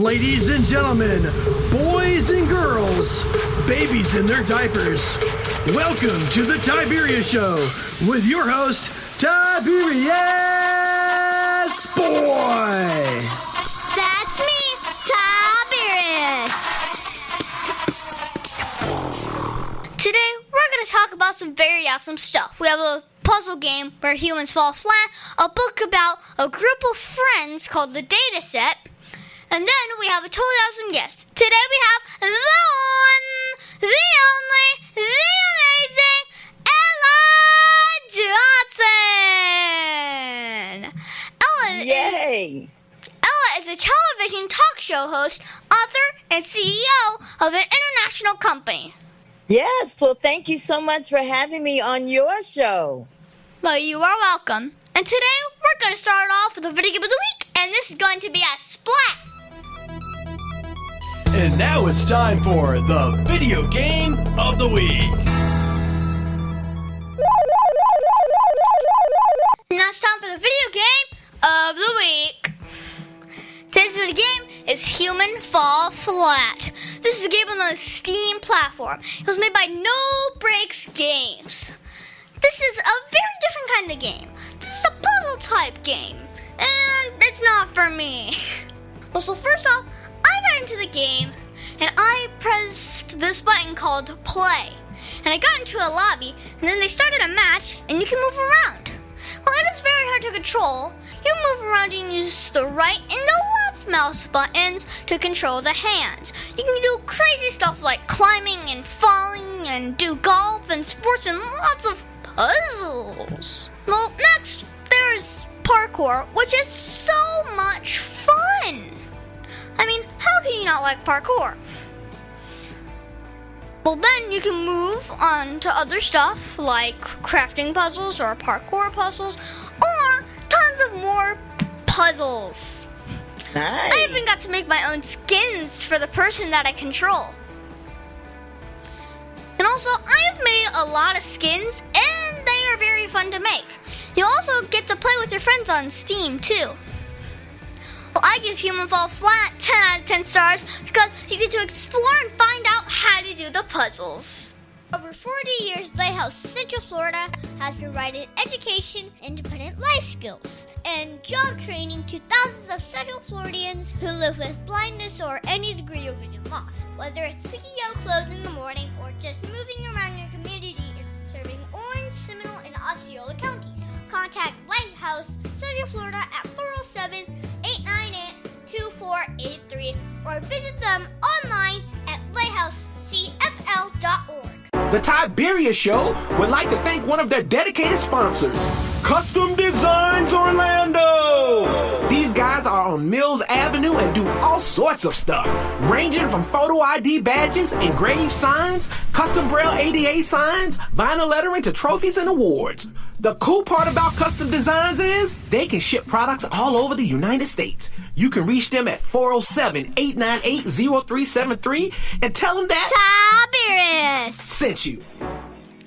Ladies and gentlemen, boys and girls, babies in their diapers, welcome to the Tiberius Show with your host, Tiberius Boy. That's me, Tiberius. Today, we're going to talk about some very awesome stuff. We have a puzzle game where humans fall flat, a book about a group of friends called The Data Set, and then we have a totally awesome guest. Today we have the one, the only, the amazing Ella Johnson. Ella is a television talk show host, author, and CEO of an international company. Yes, well, thank you so much for having me on your show. Well, you are welcome. And today, we're going to start off with the video game of the week, and this is going to be a splat. And now it's time for the video game of the week. Now it's time for the video game of the week. Today's video game is Human Fall Flat. This is a game on the Steam platform. It was made by No Breaks Games. This is a very different kind of game. This is a puzzle type game, and it's not for me. Well, so first off, I got into the game, and I pressed this button called play. And I got into a lobby, and then they started a match, and you can move around. Well, it is very hard to control. You move around and use the right and the left mouse buttons to control the hands. You can do crazy stuff like climbing and falling and do golf and sports and lots of puzzles. Well, next, there's parkour, which is so much fun. I mean, how can you not like parkour? Well, then you can move on to other stuff like crafting puzzles or parkour puzzles or tons of more puzzles. Nice. I even got to make my own skins for the person that I control. And also, I have made a lot of skins, and they are very fun to make. You'll also get to play with your friends on Steam, too. Well, I give Human Fall Flat 10 out of 10 stars because you get to explore and find out how to do the puzzles. Over 40 years, Lighthouse Central Florida has provided education, independent life skills, and job training to thousands of Central Floridians who live with blindness or any degree of vision loss. Whether it's picking out clothes in the morning or just moving around your community and serving Orange, Seminole, and Osceola counties. Contact Lighthouse Central Florida at 407-898-2483 or visit them online at lighthousecfl.org. The Tiberius Show would like to thank one of their dedicated sponsors, Custom Designs Orlando. These guys are on Mills Avenue and do all sorts of stuff, ranging from photo ID badges, engraved signs, custom braille ADA signs, vinyl lettering to trophies and awards. The cool part about Custom Designs is they can ship products all over the United States. You can reach them at 407-898-0373 and tell them that Tiberius sent you.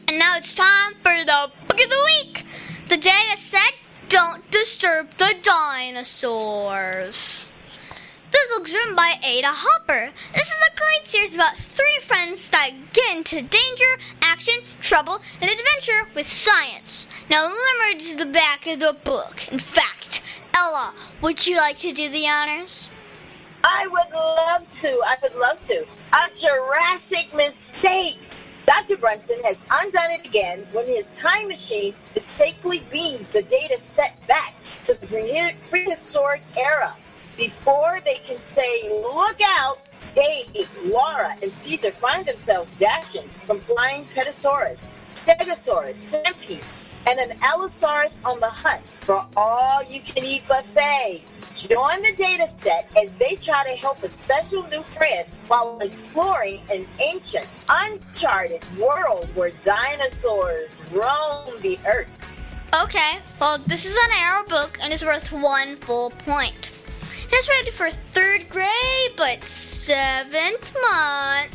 And now it's time for the book of the week. The data said, don't disturb the dinosaurs. This book's written by Ada Hopper. This is a great series about three friends that get into danger, action, trouble, and adventure with science. Now let me read the back of the book. In fact, Ella, would you like to do the honors? I would love to. A Jurassic mistake. Dr. Brunson has undone it again when his time machine mistakenly beams the data set back to the prehistoric era. Before they can say, look out, Dave, Laura, and Caesar find themselves dashing from flying Petasaurus, Stegosaurus, Centipedes, and an Allosaurus on the hunt for all-you-can-eat buffet. Join the data set as they try to help a special new friend while exploring an ancient, uncharted world where dinosaurs roam the earth. Okay, well, this is an arrow book and is worth 1 full point. It's rated for 3rd grade, but 7th month.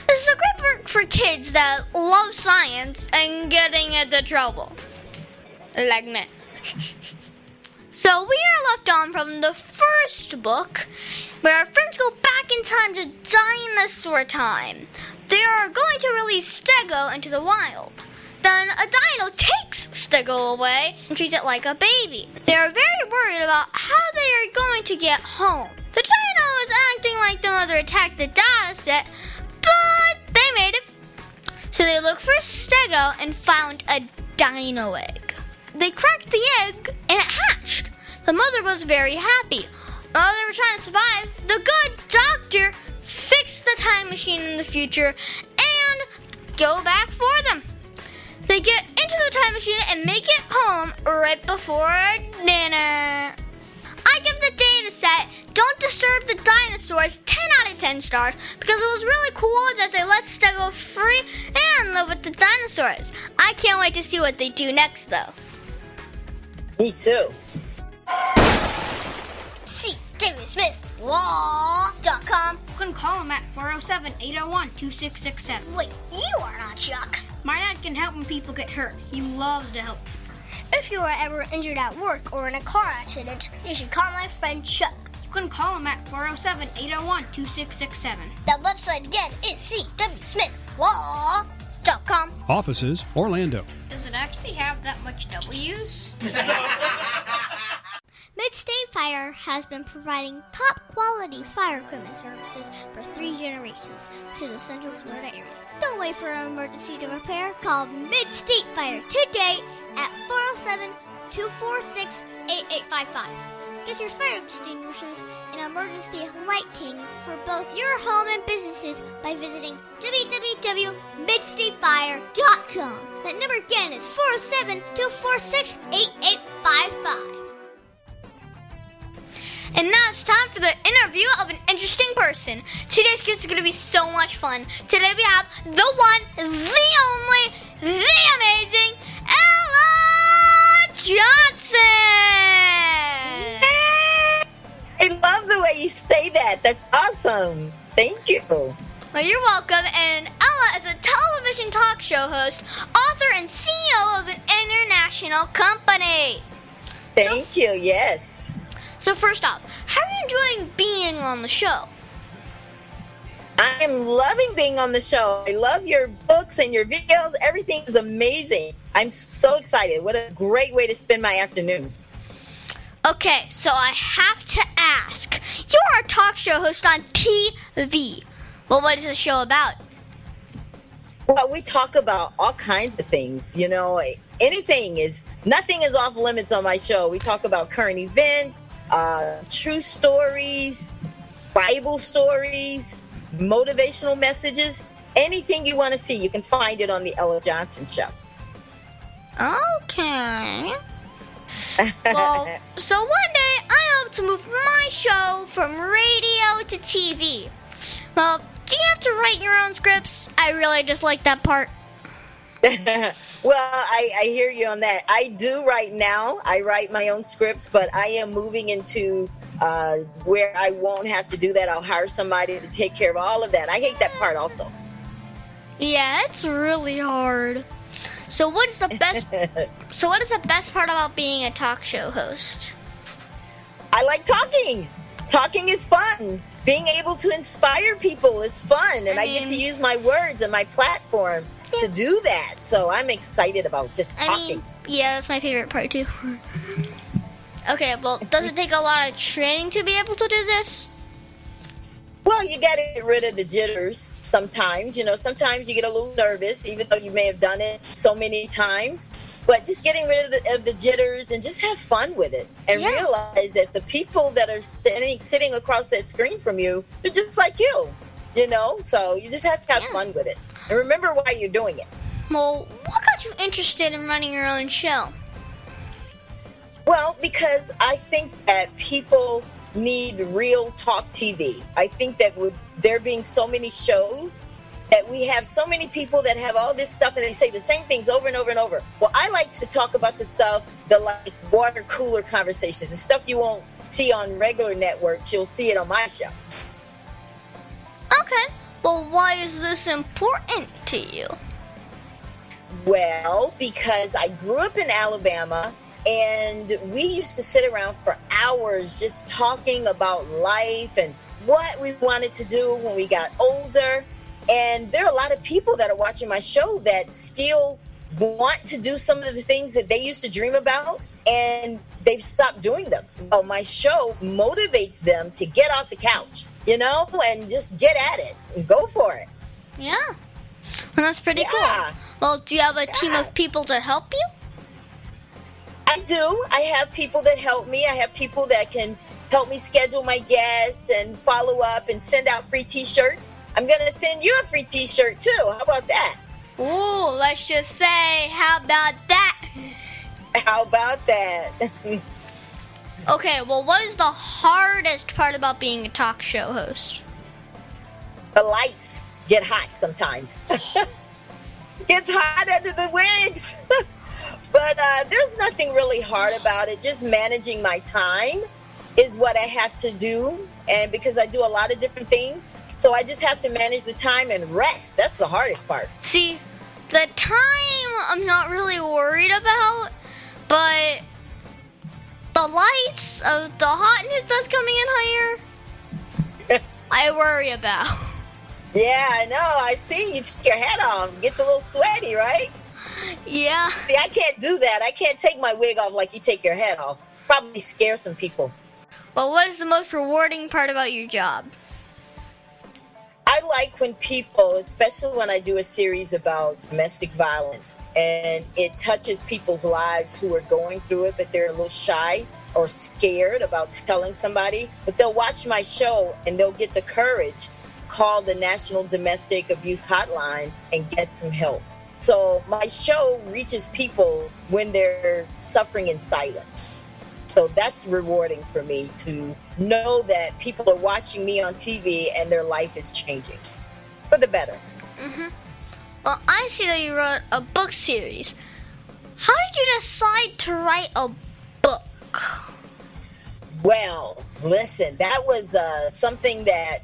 This is a great book for kids that love science and getting into trouble. Like me. So we are left on from the first book, where our friends go back in time to dinosaur time. They are going to release Stego into the wild. Then a dino takes Stego away and treats it like a baby. They are very worried about how they are going to get home. The dino is acting like the mother attacked the data set, but they made it. So they looked for Stego and found a dino egg. They cracked the egg and it hatched. The mother was very happy. While they were trying to survive, the good doctor fixed the time machine in the future and go back for them. They get into the time machine and make it home right before dinner. I give the data set Don't Disturb the Dinosaurs 10 out of 10 stars because it was really cool that they let Stego free and live with the dinosaurs. I can't wait to see what they do next though. Me too. See David Smith Law.com. You can call him at 407-801-2667. Wait, you are not Chuck. My dad can help when people get hurt. He loves to help. If you are ever injured at work or in a car accident, you should call my friend Chuck. You can call him at 407-801-2667. The website again is cwsmithlaw.com. Offices, Orlando. Does it actually have that much W's? Mid-State Fire has been providing top-quality fire equipment services for 3 generations to the Central Florida area. Don't wait for an emergency to repair. Call Mid-State Fire today at 407-246-8855. Get your fire extinguishers and emergency lighting for both your home and businesses by visiting www.midstatefire.com. That number again is 407-246-8855. And now it's time for the interview of an interesting person. Today's guest is going to be so much fun. Today we have the one, the only, the amazing Ella Johnson! I love the way you say that. That's awesome. Thank you. Well, you're welcome. And Ella is a television talk show host, author, and CEO of an international company. Thank you, yes. So first off, how are you enjoying being on the show? I am loving being on the show. I love your books and your videos. Everything is amazing. I'm so excited. What a great way to spend my afternoon. Okay, so I have to ask. You are a talk show host on TV. Well, what is the show about? Well, we talk about all kinds of things. You know, nothing is off limits on my show. We talk about current events, true stories, Bible stories, motivational messages. Anything you want to see, you can find it on the Ella Johnson Show. Okay. Well, so one day I hope to move my show from radio to TV. Well, do you have to write your own scripts? I really just like that part. Well, I hear you on that. I do right now. I write my own scripts, but I am moving into where I won't have to do that. I'll hire somebody to take care of all of that. I hate that part also. Yeah, it's really hard. So what is the best part about being a talk show host? I like talking. Talking is fun. Being able to inspire people is fun, and I get to use my words and my platform to do that. So I'm excited about just talking. Yeah, that's my favorite part too. Okay, well, does it take a lot of training to be able to do this? Well, you got to get rid of the jitters sometimes. You know, sometimes you get a little nervous, even though you may have done it so many times. But just getting rid of the jitters and just have fun with it. And realize that the people that are sitting across that screen from you, they're just like you. You know, so you just have to have fun with it. And remember why you're doing it. Well, what got you interested in running your own show? Well, because I think that people need real talk TV. I think that with there being so many shows, that we have so many people that have all this stuff and they say the same things over and over and over. Well, I like to talk about the stuff, the like water cooler conversations, the stuff you won't see on regular networks. You'll see it on my show. Okay. Well, why is this important to you? Well, because I grew up in Alabama And we used to sit around for hours just talking about life and what we wanted to do when we got older. And there are a lot of people that are watching my show that still want to do some of the things that they used to dream about, and they've stopped doing them. Well, my show motivates them to get off the couch, and just get at it and go for it. Yeah. Well, that's pretty cool. Well, do you have a team of people to help you? I do. I have people that help me. I have people that can help me schedule my guests and follow up and send out free t-shirts. I'm going to send you a free t-shirt too. How about that? Ooh, let's just say, how about that? How about that? Okay, well, what is the hardest part about being a talk show host? The lights get hot sometimes. Gets hot under the wings. But there's nothing really hard about it. Just managing my time is what I have to do. And because I do a lot of different things, so I just have to manage the time and rest. That's the hardest part. See, the time I'm not really worried about, but the lights, the hotness that's coming in higher, I worry about. Yeah, I know. I've seen you take your hat off. It gets a little sweaty, right? Yeah. See, I can't do that. I can't take my wig off like you take your hat off. Probably scare some people. Well, what is the most rewarding part about your job? I like when people, especially when I do a series about domestic violence, and it touches people's lives who are going through it, but they're a little shy or scared about telling somebody. But they'll watch my show and they'll get the courage to call the National Domestic Abuse Hotline and get some help. So my show reaches people when they're suffering in silence. So that's rewarding for me to know that people are watching me on TV and their life is changing for the better. Mm-hmm. Well, I see that you wrote a book series. How did you decide to write a book? Well, listen, that was something that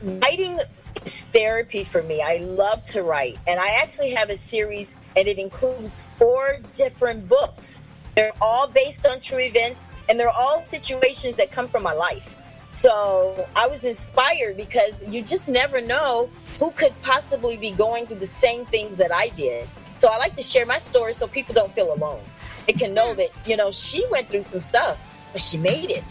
writing is therapy for me. I love to write. And I actually have a series, and it includes 4 different books. They're all based on true events, and they're all situations that come from my life. So I was inspired because you just never know who could possibly be going through the same things that I did. So I like to share my story so people don't feel alone. They can know that, she went through some stuff, but she made it.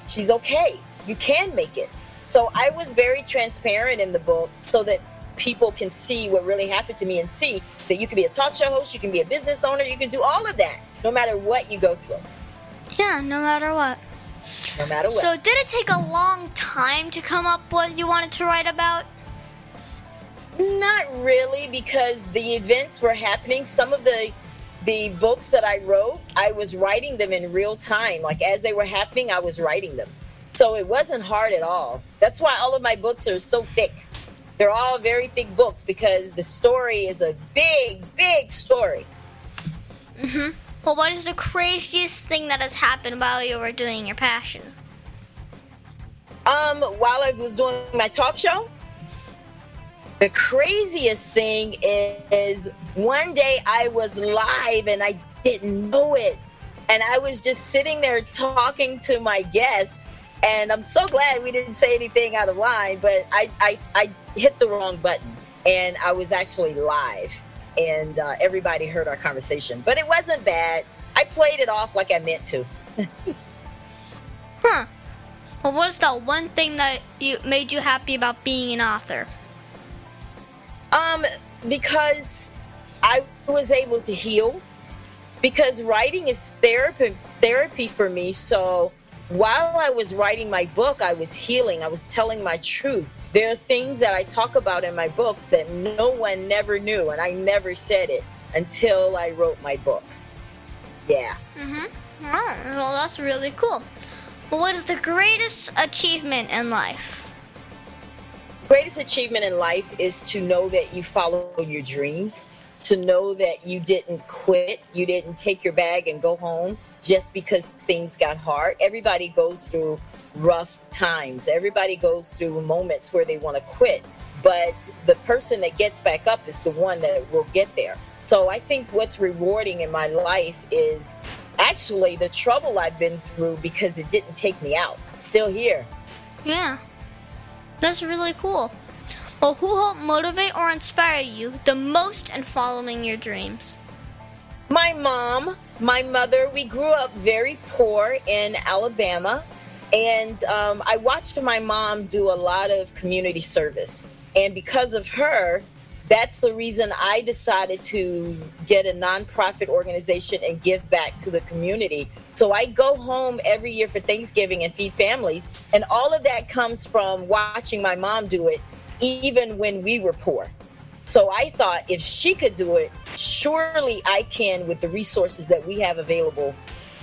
She's okay. You can make it. So I was very transparent in the book so that people can see what really happened to me and see that you can be a talk show host, you can be a business owner, you can do all of that, no matter what you go through. Yeah, no matter what. No matter what. So did it take a long time to come up with what you wanted to write about? Not really, because the events were happening. Some of the books that I wrote, I was writing them in real time. Like as they were happening, I was writing them. So it wasn't hard at all. That's why all of my books are so thick. They're all very thick books because the story is a big, big story. Mm-hmm. Well, what is the craziest thing that has happened while you were doing your passion? While I was doing my talk show, the craziest thing is one day I was live and I didn't know it. And I was just sitting there talking to my guests. And I'm so glad we didn't say anything out of line, but I hit the wrong button and I was actually live and everybody heard our conversation. But it wasn't bad. I played it off like I meant to. Huh. Well, what's the one thing that made you happy about being an author? Because I was able to heal. Because writing is therapy for me. So while I was writing my book, I was healing. I was telling my truth. There are things that I talk about in my books that no one never knew, and I never said it until I wrote my book. Yeah. Mm-hmm. Oh, well, that's really cool. But what is the greatest achievement in life? Greatest achievement in life is to know that you follow your dreams, to know that you didn't quit, you didn't take your bag and go home just because things got hard. Everybody goes through rough times. Everybody goes through moments where they want to quit. But the person that gets back up is the one that will get there. So I think what's rewarding in my life is actually the trouble I've been through because it didn't take me out. I'm still here. Yeah. That's really cool. Well, who helped motivate or inspire you the most in following your dreams? My mom, my mother, we grew up very poor in Alabama. And I watched my mom do a lot of community service. And because of her, that's the reason I decided to get a nonprofit organization and give back to the community. So I go home every year for Thanksgiving and feed families. And all of that comes from watching my mom do it, even when we were poor. So I thought if she could do it, surely I can with the resources that we have available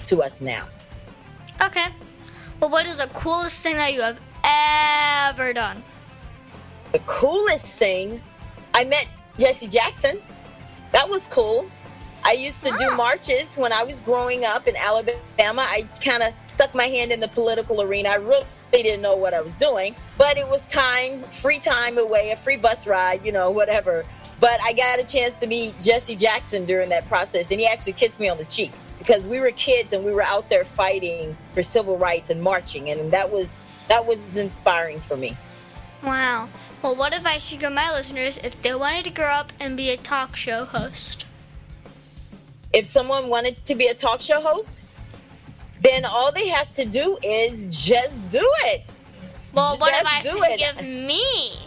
to us now. Okay. Well, what is the coolest thing that you have ever done? The coolest thing, I met Jesse Jackson. That was cool. I used to do marches when I was growing up in Alabama. I kind of stuck my hand in the political arena. I really didn't know what I was doing, but it was free time away, a free bus ride, whatever. But I got a chance to meet Jesse Jackson during that process, and he actually kissed me on the cheek because we were kids and we were out there fighting for civil rights and marching, and that was inspiring for me. Wow. Well, what advice should you give my listeners if they wanted to grow up and be a talk show host? If someone wanted to be a talk show host, then all they have to do is just do it. Well, what Just advice do would you it. give me?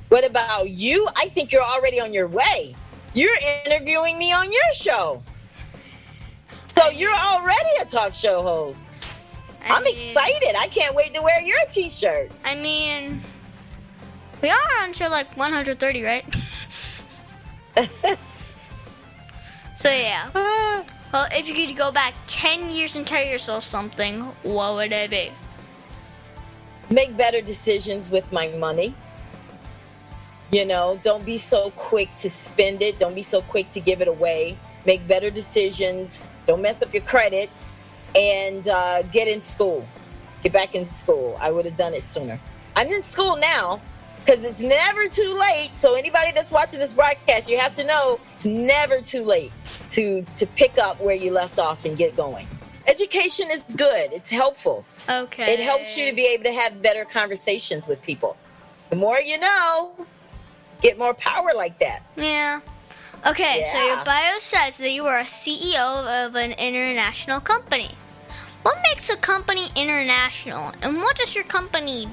What about you? I think you're already on your way. You're interviewing me on your show. So you're already a talk show host. I'm excited. I can't wait to wear your t-shirt. I mean, we are on show like 130, right? So yeah. Well, if you could go back 10 years and tell yourself something, what would it be? Make better decisions with my money. Don't be so quick to spend it. Don't be so quick to give it away. Make better decisions. Don't mess up your credit. And get in school. Get back in school. I would have done it sooner. I'm in school now because it's never too late. So anybody that's watching this broadcast, you have to know it's never too late to pick up where you left off and get going. Education is good. It's helpful. Okay. It helps you to be able to have better conversations with people. The more you know, get more power like that. Yeah. Okay, so Yeah. your bio says that you are a CEO of an international company. What makes a company international, and what does your company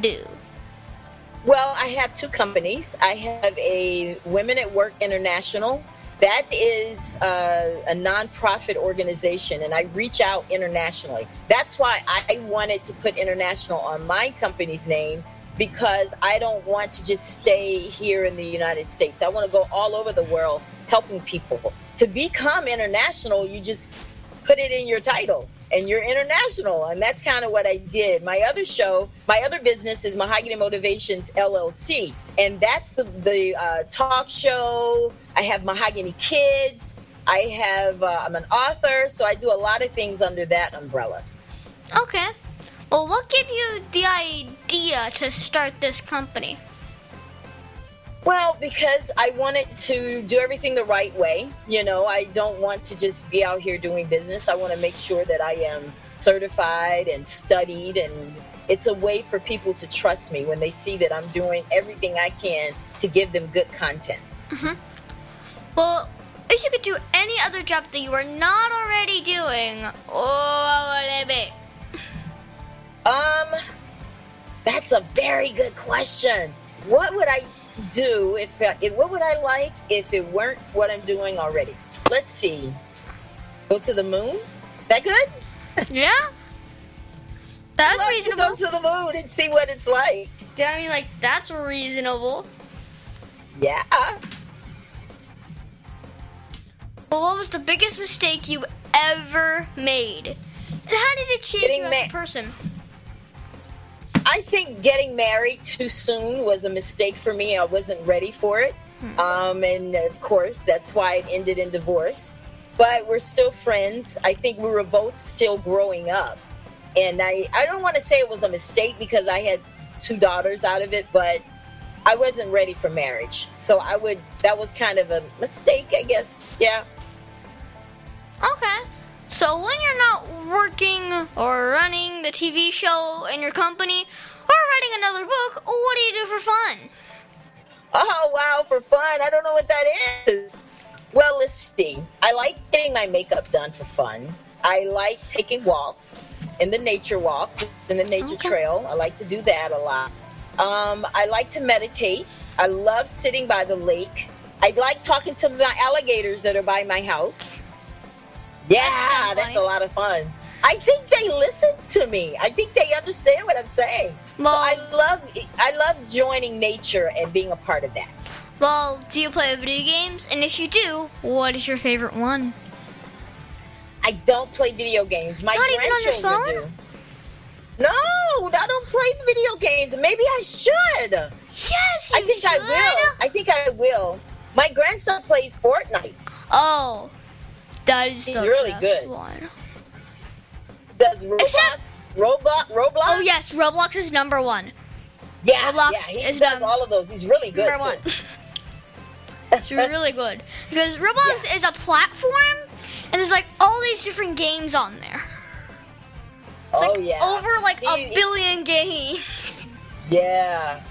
do? Well, I have two companies. I have a Women at Work International. That is a nonprofit organization, and I reach out internationally. That's why I wanted to put international on my company's name, because I don't want to just stay here in the United States. I want to go all over the world helping people. To become international, you just put it in your title and you're international. And that's kind of what I did. My other business is Mahogany Motivations LLC. And that's the talk show. I have Mahogany Kids. I'm an author. So I do a lot of things under that umbrella. Okay. Well, what gave you the idea to start this company? Well, because I wanted to do everything the right way. I don't want to just be out here doing business. I want to make sure that I am certified and studied, and it's a way for people to trust me when they see that I'm doing everything I can to give them good content. Mm-hmm. Well, if you could do any other job that you are not already doing, what would it be? That's a very good question. What would I do what would I like if it weren't what I'm doing already? Let's see. Go to the moon? That good? Yeah. That's I'd love reasonable. to go to the moon and see what it's like. I mean, that's reasonable. Yeah. Well, what was the biggest mistake you ever made? And how did it change you as a person? I think getting married too soon was a mistake for me. I wasn't ready for it. And of course, that's why it ended in divorce. But we're still friends. I think we were both still growing up. And I don't want to say it was a mistake because I had two daughters out of it, but I wasn't ready for marriage. So that was kind of a mistake, I guess. Yeah. Okay. So when you're not working or running the TV show in your company or writing another book, what do you do for fun? Oh, wow, for fun. I don't know what that is. Well, let's see. I like getting my makeup done for fun. I like taking walks, in the nature trail. I like to do that a lot. I like to meditate. I love sitting by the lake. I like talking to my alligators that are by my house. Yeah, that's a lot of fun. I think they listen to me. I think they understand what I'm saying. Well, so I love joining nature and being a part of that. Well, do you play video games? And if you do, what is your favorite one? I don't play video games. My Not even on your grandchildren phone? do. No, I don't play video games. Maybe I should. Yes, you I think I will. I think I will. My grandson plays Fortnite. Oh, that is He's the really best good. one. Does Roblox? Oh yes, Roblox is number one. Yeah, Roblox he is does all of those. He's really good Number one. too. It's really good because Roblox is a platform, and there's like all these different games on there. Oh yeah, Over like a billion games. Yeah.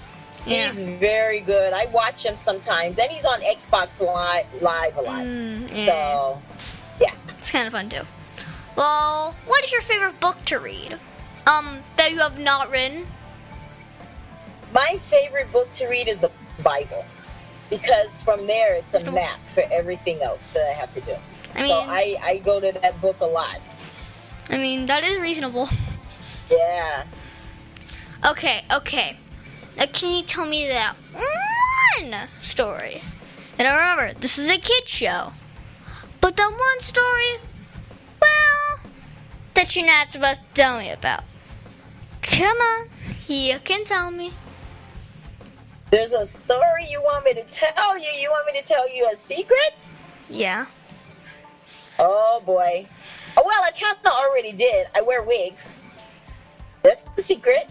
Yeah. He's very good. I watch him sometimes, and he's on Xbox Live a lot. Yeah. So, yeah. It's kind of fun too. Well, what is your favorite book to read? That you have not written? My favorite book to read is the Bible, because from there it's a map for everything else that I have to do. So I go to that book a lot. I mean, that is reasonable. Yeah. Okay. Now, can you tell me that one story? And I remember, this is a kid's show. But that one story, well, that you're not supposed to tell me about. Come on, you can tell me. There's a story you want me to tell you? You want me to tell you a secret? Yeah. Oh, boy. Oh, well, I kind of already did. I wear wigs. That's the secret.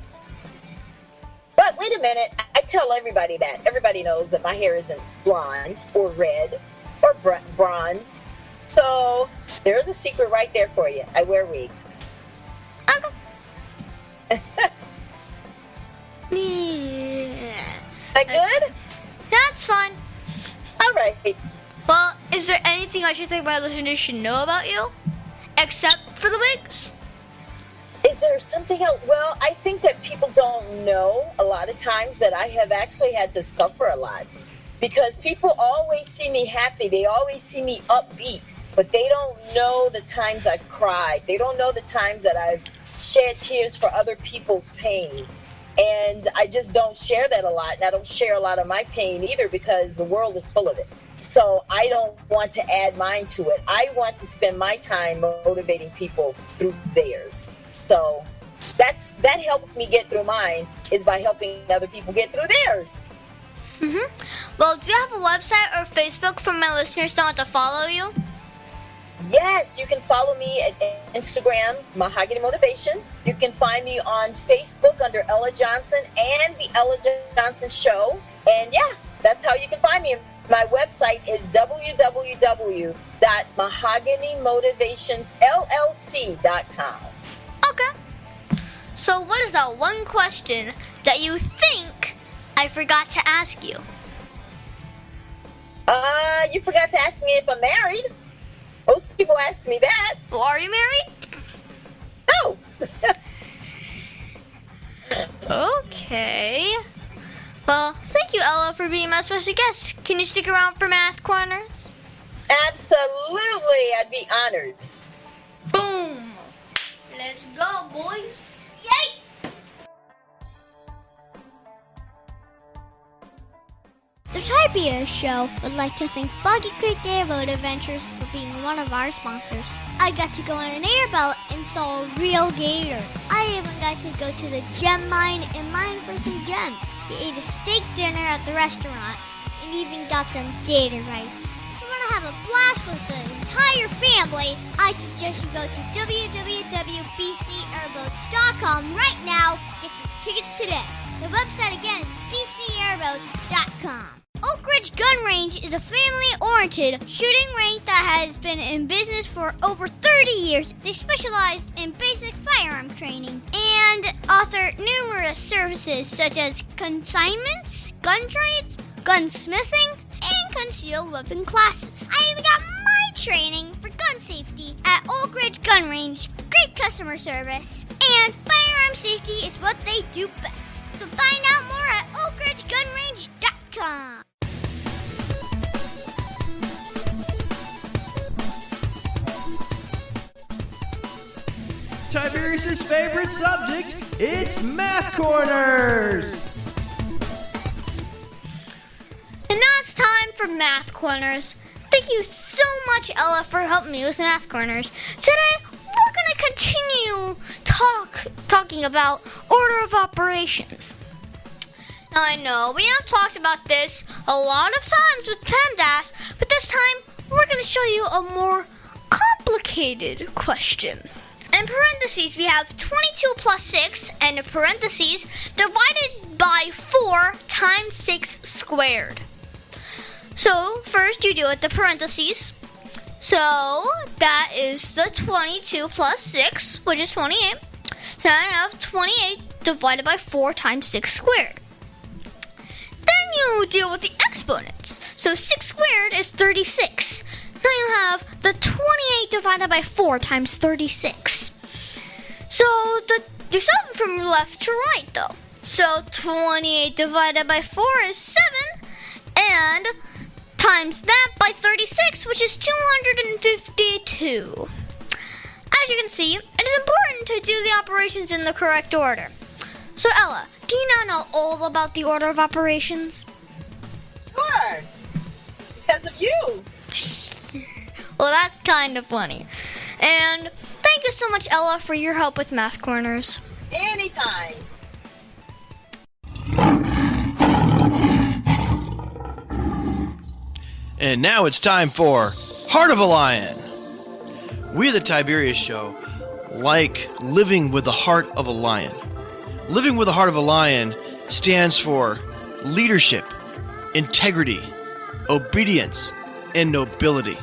But wait a minute. I tell everybody that. Everybody knows that my hair isn't blonde or red or bronze. So there's a secret right there for you. I wear wigs. Is that good? That's fine. All right. Well, is there anything I should think my listeners should know about you? Except for the wigs? Is there something else? Well, I think that people don't know a lot of times that I have actually had to suffer a lot. Because people always see me happy. They always see me upbeat. But they don't know the times I've cried. They don't know the times that I've shed tears for other people's pain. And I just don't share that a lot. And I don't share a lot of my pain either because the world is full of it. So I don't want to add mine to it. I want to spend my time motivating people through theirs. So that helps me get through mine, is by helping other people get through theirs. Mm-hmm. Well, do you have a website or Facebook for my listeners that want to follow you? Yes, you can follow me at Instagram, Mahogany Motivations. You can find me on Facebook under Ella Johnson and The Ella Johnson Show. And yeah, that's how you can find me. My website is www.mahoganymotivationsllc.com. Okay. So what is that one question that you think I forgot to ask you? You forgot to ask me if I'm married. Most people ask me that. Well, are you married? No. Okay. Well, thank you, Ella, for being my special guest. Can you stick around for Math Corners? Absolutely. I'd be honored. Boom. Let's go, boys. Yay! The Tiberius Show would like to thank Boggy Creek Airboat Adventures for being one of our sponsors. I got to go on an airboat and saw a real gator. I even got to go to the gem mine and mine for some gems. We ate a steak dinner at the restaurant and even got some gator rights. If you want to have a blast with the entire family, I suggest you go to www.bcairboats.com right now. Get your tickets today. The website again is StarBoats.com. Oak Ridge Gun Range is a family-oriented shooting range that has been in business for over 30 years. They specialize in basic firearm training and offer numerous services such as consignments, gun trades, gunsmithing, and concealed weapon classes. I even got my training for gun safety at Oak Ridge Gun Range. Great customer service, and firearm safety is what they do best. So find out more at oakridgegunrange.com. Tiberius' favorite subject, it's Math Corners! And now it's time for Math Corners. Thank you so much, Ella, for helping me with Math Corners. Today, we're going to continue talking about order of operations. Now, I know we have talked about this a lot of times with PEMDAS, but this time, we're going to show you a more complicated question. In parentheses, we have 22 plus 6, and in parentheses, divided by 4 times 6 squared. So, first you do it the parentheses. So, that is the 22 plus 6, which is 28. So, I have 28 divided by 4 times 6 squared. Then you deal with the exponents. So, 6 squared is 36. Now you have the 28 divided by 4 times 36. So, do something from left to right, though. So, 28 divided by 4 is 7, and times that by 36, which is 252. As you can see, it is important to do the operations in the correct order. So, Ella, do you now know all about the order of operations? Sure. Because of you. Well, that's kind of funny. And thank you so much, Ella, for your help with Math Corners. Anytime. And now it's time for Heart of a Lion. We at the Tiberius Show like living with the heart of a lion. Living with the heart of a lion stands for leadership, integrity, obedience, and nobility.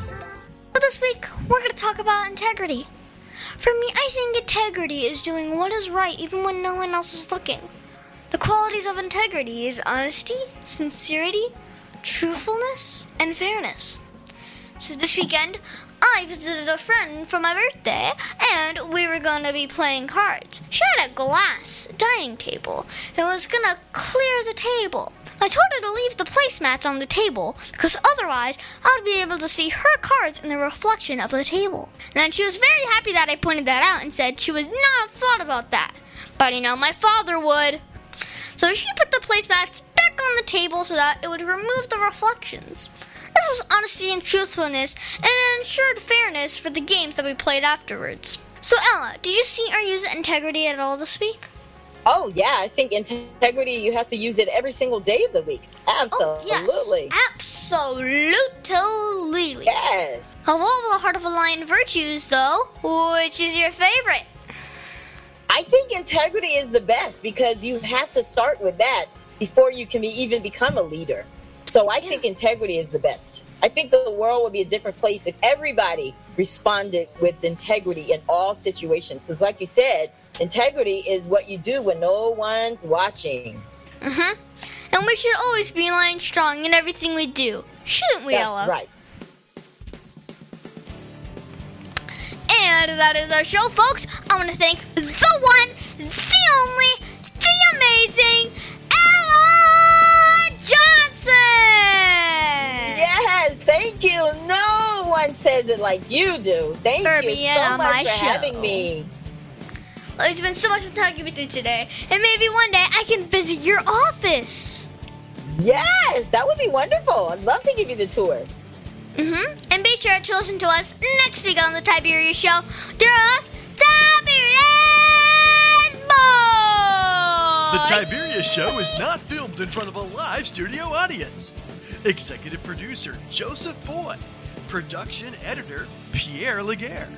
Well, this week, we're going to talk about integrity. For me, I think integrity is doing what is right even when no one else is looking. The qualities of integrity is honesty, sincerity, truthfulness, and fairness. So this weekend, I visited a friend for my birthday, and we were going to be playing cards. She had a glass dining table and was going to clear the table. I told her to leave the placemats on the table because otherwise I would be able to see her cards in the reflection of the table. And then she was very happy that I pointed that out and said she would not have thought about that. But my father would. So she put the placemats back on the table so that it would remove the reflections. This was honesty and truthfulness, and it ensured fairness for the games that we played afterwards. So Ella, did you see or use integrity at all this week? Oh, yeah. I think integrity, you have to use it every single day of the week. Absolutely. Oh, yes. Absolutely. Yes. Of all the Heart of a Lion virtues, though, which is your favorite? I think integrity is the best because you have to start with that before you can even become a leader. So I think integrity is the best. I think the world would be a different place if everybody responded with integrity in all situations. Because like you said, integrity is what you do when no one's watching. Mm-hmm. And we should always be lying strong in everything we do. Shouldn't we, Ella? That's right. And that is our show, folks. I want to thank the one, the only, the amazing Ella Johnson! Yes, thank you. No one says it like you do. Thank you so much for having me. Well, it's been so much fun talking with you today. And maybe one day I can visit your office. Yes, that would be wonderful. I'd love to give you the tour. Mm-hmm. And be sure to listen to us next week on the Tiberius Show. Dear us, Tiberius Boys! The Tiberius Show is not filmed in front of a live studio audience. Executive producer Joseph Boy. Production editor Pierre Laguerre.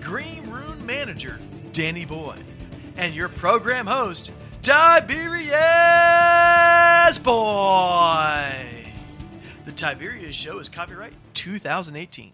Green Room manager Danny Boy. And your program host, Tiberius Boy. The Tiberius Show is copyright 2018.